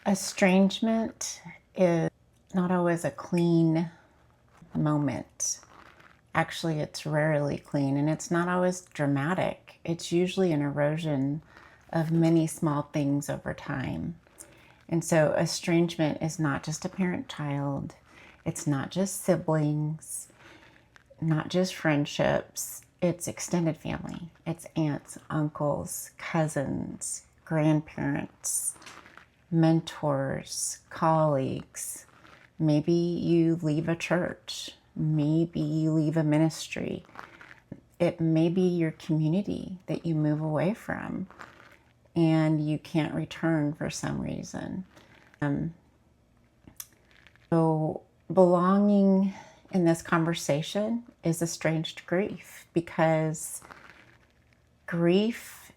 Estrangement is not always a clean moment. Actually, it's rarely clean, and it's not always dramatic. It's usually an erosion of many small things over time. And so estrangement is not just a parent-child. It's not just siblings, not just friendships. It's extended family. It's aunts, uncles, cousins, grandparents, mentors, colleagues. Maybe you leave a church. Maybe you leave a ministry. It may be your community that you move away from and you can't return for some reason. So belonging in this conversation is estranged grief, because grief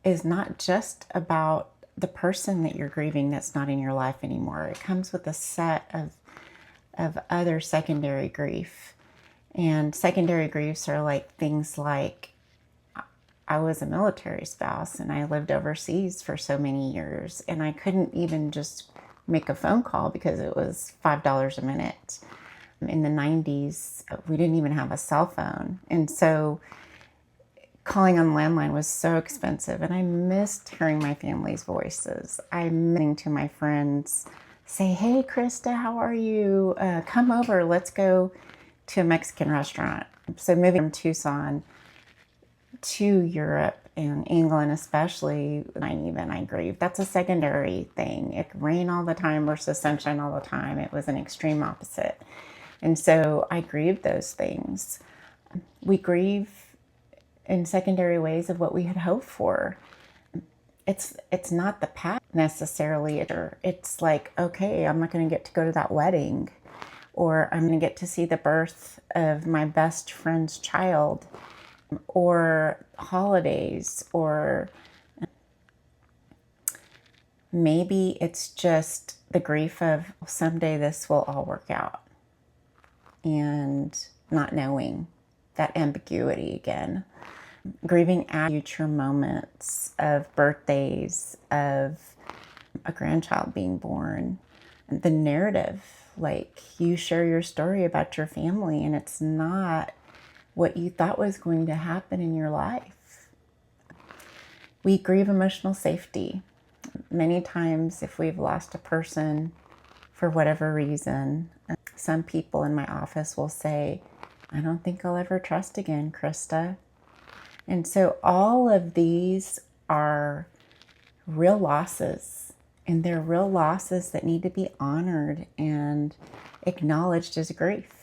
is not just about the person that you're grieving that's not in your life anymore. It comes with a set of other secondary grief. And secondary griefs are like things like, I was a military spouse and I lived overseas for so many years, and I couldn't even just make a phone call because it was $5 a minute. In the 90s, we didn't even have a cell phone. And so calling on the landline was so expensive, and I missed hearing my family's voices. I missed listening to my friends say, "Hey, Krista, how are you? Come over, let's go to a Mexican restaurant." So moving from Tucson to Europe and England especially, I grieved. That's a secondary thing. It could rain all the time versus sunshine all the time. It was an extreme opposite. And so I grieved those things. We grieve in secondary ways of what we had hoped for. It's not the past necessarily. It's like, okay, I'm not going to get to go to that wedding, or I'm going to get to see the birth of my best friend's child, or holidays, or maybe it's just the grief of someday this will all work out, and not knowing, that ambiguity again. Grieving at future moments of birthdays, of a grandchild being born. The narrative, like you share your story about your family and it's not what you thought was going to happen in your life. We grieve emotional safety. Many times if we've lost a person for whatever reason, some people in my office will say, "I don't think I'll ever trust again, Krista." And so all of these are real losses, and they're real losses that need to be honored and acknowledged as grief.